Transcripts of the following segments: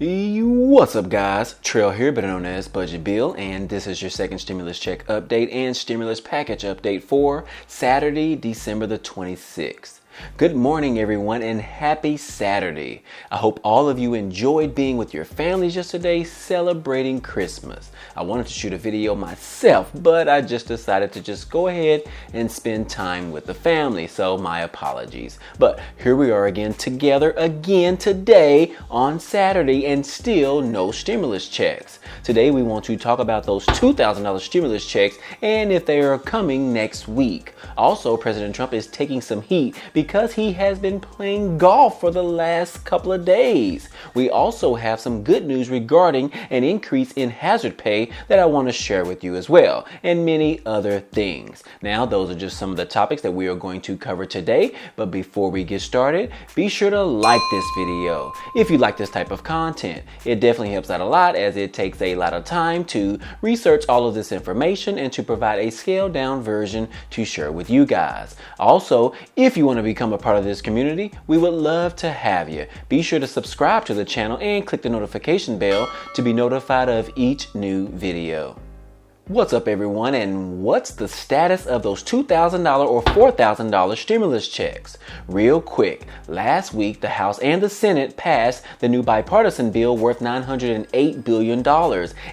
What's up, guys? Trail here, better known as Budget Bill, and this is your second stimulus check update and stimulus package update for Saturday, December the 26th. Good morning, everyone, and happy Saturday. I hope all of you enjoyed being with your families yesterday celebrating Christmas. I wanted to shoot a video myself, but I just decided to just go ahead and spend time with the family, so my apologies. But here we are again together again today on Saturday, and still no stimulus checks. Today we want to talk about those $2,000 stimulus checks and if they are coming next week. Also, President Trump is taking some heat because he has been playing golf for the last couple of days. We also have some good news regarding an increase in hazard pay that I want to share with you as well, and many other things. Now, those are just some of the topics that we are going to cover today, but before we get started, be sure to like this video if you like this type of content. It definitely helps out a lot, as it takes a lot of time to research all of this information and to provide a scaled down version to share with you guys. Also, if you want to become a part of this community, we would love to have you. Be sure to subscribe to the channel and click the notification bell to be notified of each new video. What's up, everyone, and what's the status of those $2,000 or $4,000 stimulus checks? Real quick, last week the House and the Senate passed the new bipartisan bill worth $908 billion,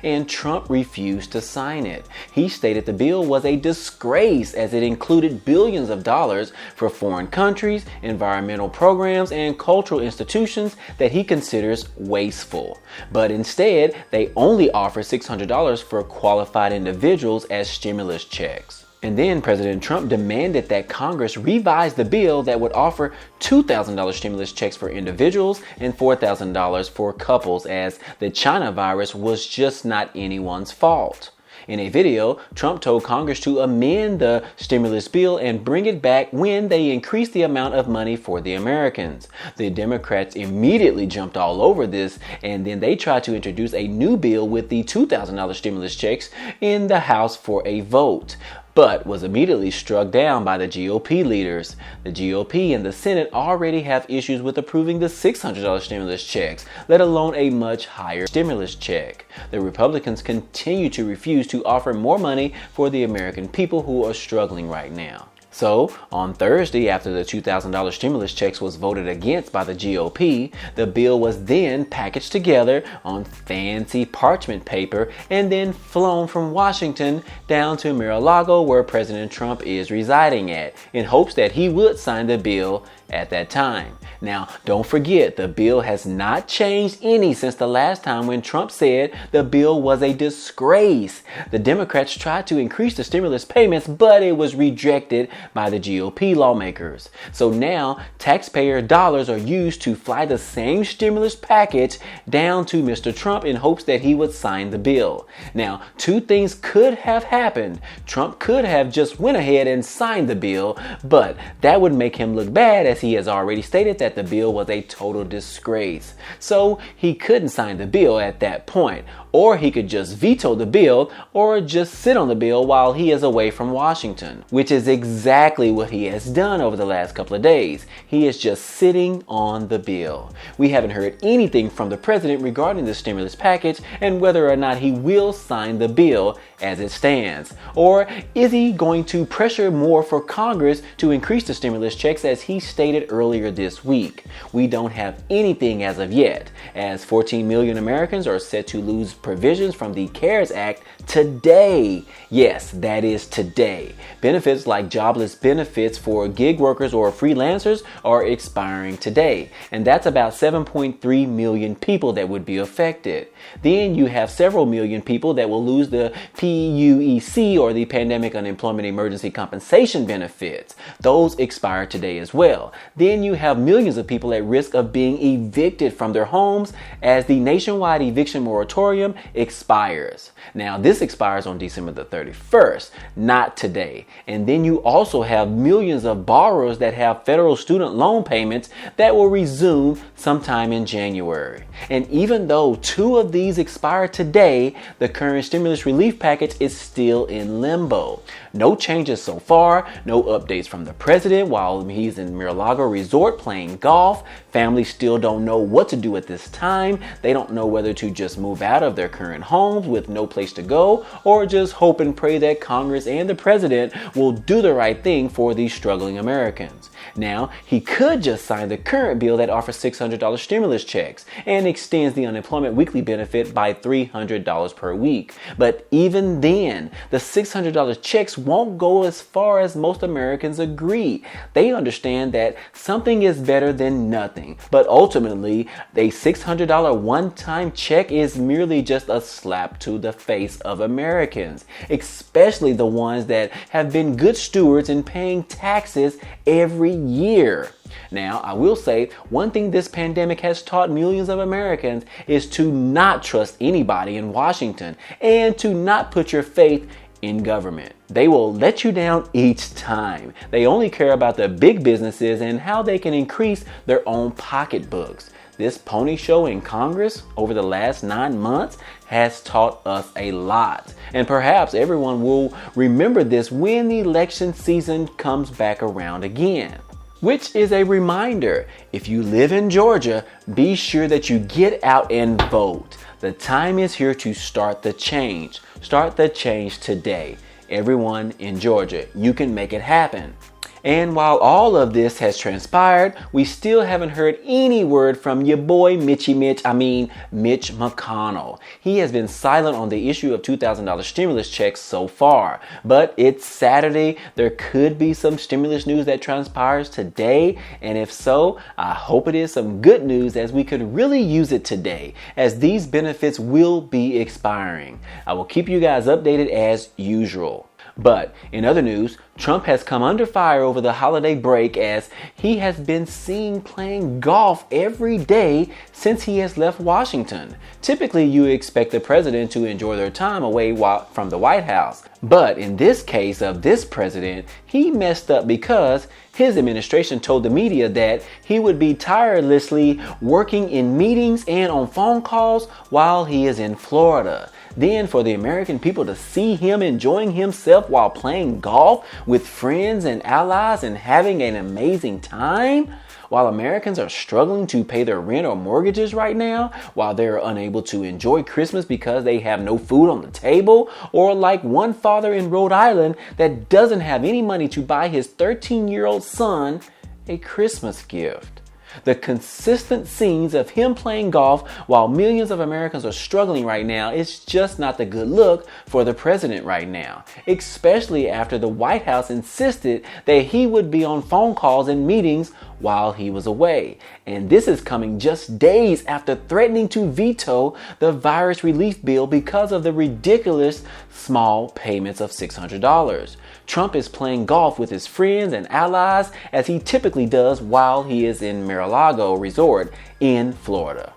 and Trump refused to sign it. He stated the bill was a disgrace as it included billions of dollars for foreign countries, environmental programs, and cultural institutions that he considers wasteful. But instead, they only offer $600 for qualified individuals as stimulus checks. And then President Trump demanded that Congress revise the bill that would offer $2,000 stimulus checks for individuals and $4,000 for couples, as the China virus was just not anyone's fault. In a video, Trump told Congress to amend the stimulus bill and bring it back when they increase the amount of money for the Americans. The Democrats immediately jumped all over this, and then they tried to introduce a new bill with the $2,000 stimulus checks in the House for a vote, but was immediately struck down by the GOP leaders. The GOP and the Senate already have issues with approving the $600 stimulus checks, let alone a much higher stimulus check. The Republicans continue to refuse to offer more money for the American people who are struggling right now. So, on Thursday, after the $2,000 stimulus checks was voted against by the GOP, the bill was then packaged together on fancy parchment paper and then flown from Washington down to Mar-a-Lago, where President Trump is residing at, in hopes that he would sign the bill at that time. Now, don't forget, the bill has not changed any since the last time when Trump said the bill was a disgrace. The Democrats tried to increase the stimulus payments, but it was rejected by the GOP lawmakers. So now, taxpayer dollars are used to fly the same stimulus package down to Mr. Trump in hopes that he would sign the bill. Now, two things could have happened. Trump could have just went ahead and signed the bill, but that would make him look bad, as he has already stated that the bill was a total disgrace. So he couldn't sign the bill at that point, or he could just veto the bill or just sit on the bill while he is away from Washington, which is exactly what he has done over the last couple of days. He is just sitting on the bill. We haven't heard anything from the president regarding the stimulus package and whether or not he will sign the bill as it stands. Or is he going to pressure more for Congress to increase the stimulus checks, as he stated earlier this week? We don't have anything as of yet, as 14 million Americans are set to lose provisions from the CARES Act today. Yes, that is today. Benefits like jobless benefits for gig workers or freelancers are expiring today, and that's about 7.3 million people that would be affected. Then you have several million people that will lose the PEUC, or the Pandemic Unemployment Emergency Compensation benefits. Those expire today as well. Then you have millions of people at risk of being evicted from their homes, as the nationwide eviction moratorium program expires. Now, this expires on December the 31st, not today. And then you also have millions of borrowers that have federal student loan payments that will resume sometime in January. And even though 2 of these expire today, the current stimulus relief package is still in limbo. No changes so far, no updates from the president while he's in Mar-a-Lago resort playing golf. Families still don't know what to do at this time. They don't know whether to just move out of their current homes with no place to go, or just hope and pray that Congress and the president will do the right thing for these struggling Americans. Now, he could just sign the current bill that offers $600 stimulus checks and extends the unemployment weekly benefit by $300 per week. But even then, the $600 checks won't go as far as most Americans agree. They understand that something is better than nothing, but ultimately, a $600 one-time check is merely just a slap to the face of Americans, especially the ones that have been good stewards in paying taxes every year. Now, I will say one thing this pandemic has taught millions of Americans is to not trust anybody in Washington and to not put your faith in government. They will let you down each time. They only care about the big businesses and how they can increase their own pocketbooks. This pony show in Congress over the last 9 months has taught us a lot. And perhaps everyone will remember this when the election season comes back around again. Which is a reminder, if you live in Georgia, be sure that you get out and vote. The time is here to start the change. Start the change today. Everyone in Georgia, you can make it happen. And while all of this has transpired, we still haven't heard any word from your boy Mitch McConnell. He has been silent on the issue of $2,000 stimulus checks so far. But it's Saturday. There could be some stimulus news that transpires today. And if so, I hope it is some good news, as we could really use it today, as these benefits will be expiring. I will keep you guys updated as usual. But in other news, Trump has come under fire over the holiday break, as he has been seen playing golf every day since he has left Washington. Typically, you expect the president to enjoy their time away from the White House. But in this case of this president, he messed up because his administration told the media that he would be tirelessly working in meetings and on phone calls while he is in Florida. Then for the American people to see him enjoying himself while playing golf with friends and allies and having an amazing time, while Americans are struggling to pay their rent or mortgages right now, while they're unable to enjoy Christmas because they have no food on the table, or like one father in Rhode Island that doesn't have any money to buy his 13-year-old son a Christmas gift. The consistent scenes of him playing golf while millions of Americans are struggling right now is just not the good look for the president right now, especially after the White House insisted that he would be on phone calls and meetings while he was away. And this is coming just days after threatening to veto the virus relief bill because of the ridiculous small payments of $600. Trump is playing golf with his friends and allies, as he typically does while he is in Mar-a-Lago resort in Florida.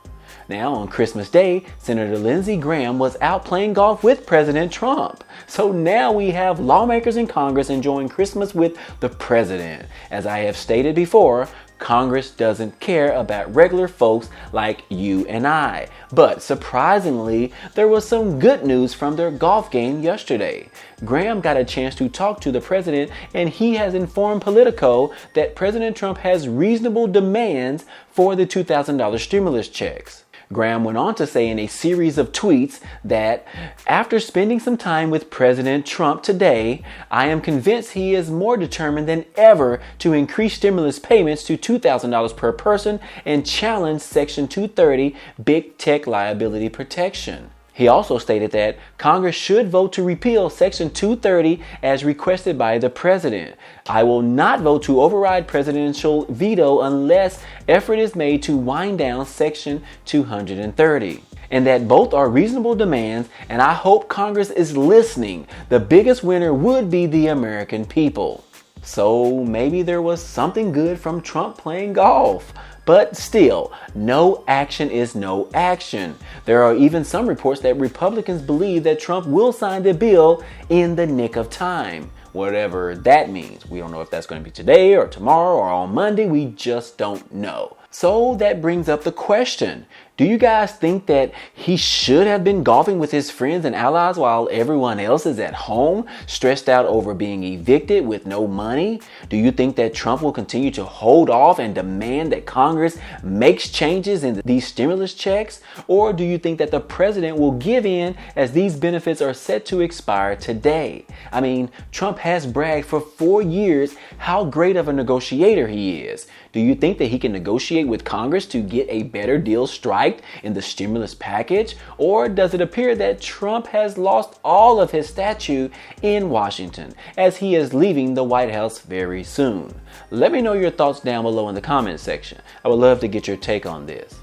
Now, on Christmas Day, Senator Lindsey Graham was out playing golf with President Trump. So now we have lawmakers in Congress enjoying Christmas with the president. As I have stated before, Congress doesn't care about regular folks like you and I. But surprisingly, there was some good news from their golf game yesterday. Graham got a chance to talk to the president, and he has informed Politico that President Trump has reasonable demands for the $2,000 stimulus checks. Graham went on to say in a series of tweets that after spending some time with President Trump today, I am convinced he is more determined than ever to increase stimulus payments to $2,000 per person and challenge Section 230 big tech liability protection. He also stated that Congress should vote to repeal Section 230 as requested by the president. I will not vote to override presidential veto unless effort is made to wind down Section 230. And that both are reasonable demands, and I hope Congress is listening. The biggest winner would be the American people. So maybe there was something good from Trump playing golf. But still, no action is no action. There are even some reports that Republicans believe that Trump will sign the bill in the nick of time. Whatever that means. We don't know if that's going to be today or tomorrow or on Monday. We just don't know. So that brings up the question. Do you guys think that he should have been golfing with his friends and allies while everyone else is at home, stressed out over being evicted with no money? Do you think that Trump will continue to hold off and demand that Congress makes changes in these stimulus checks? Or do you think that the president will give in as these benefits are set to expire today? I mean, Trump has bragged for 4 years how great of a negotiator he is. Do you think that he can negotiate with Congress to get a better deal striked in the stimulus package? Or does it appear that Trump has lost all of his stature in Washington as he is leaving the White House very soon? Let me know your thoughts down below in the comment section. I would love to get your take on this.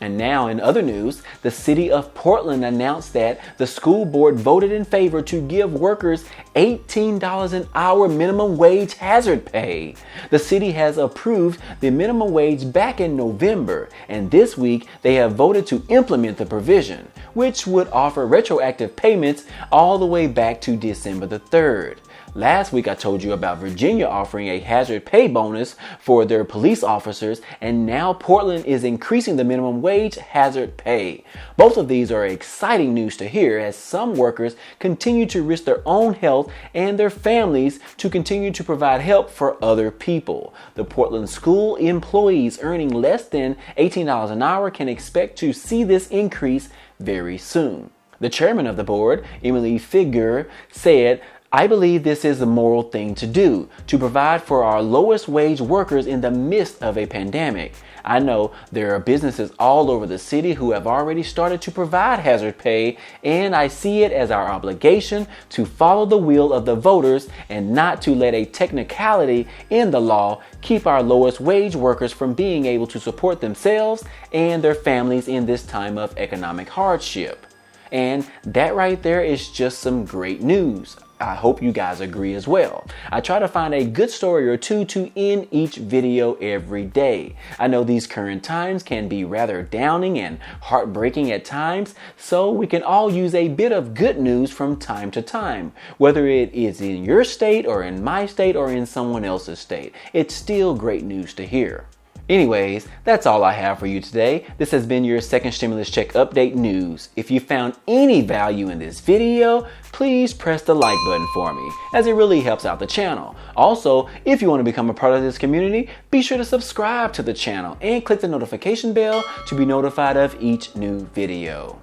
And now in other news, the city of Portland announced that the school board voted in favor to give workers $18 an hour minimum wage hazard pay. The city has approved the minimum wage back in November, and this week they have voted to implement the provision, which would offer retroactive payments all the way back to December the 3rd. Last week I told you about Virginia offering a hazard pay bonus for their police officers, and now Portland is increasing the minimum wage hazard pay. Both of these are exciting news to hear as some workers continue to risk their own health and their families to continue to provide help for other people. The Portland school employees earning less than $18 an hour can expect to see this increase very soon. The chairman of the board, Emily Figure, said, "I believe this is a moral thing to do, to provide for our lowest wage workers in the midst of a pandemic. I know there are businesses all over the city who have already started to provide hazard pay, and I see it as our obligation to follow the will of the voters and not to let a technicality in the law keep our lowest wage workers from being able to support themselves and their families in this time of economic hardship." And that right there is just some great news. I hope you guys agree as well. I try to find a good story or two to end each video every day. I know these current times can be rather downing and heartbreaking at times, so we can all use a bit of good news from time to time. Whether it is in your state or in my state or in someone else's state, it's still great news to hear. Anyways, that's all I have for you today. This has been your second stimulus check update news. If you found any value in this video, please press the like button for me, as it really helps out the channel. Also, if you want to become a part of this community, be sure to subscribe to the channel and click the notification bell to be notified of each new video.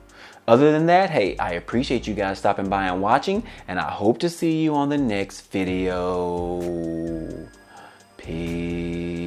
Other than that, hey, I appreciate you guys stopping by and watching, and I hope to see you on the next video. Peace.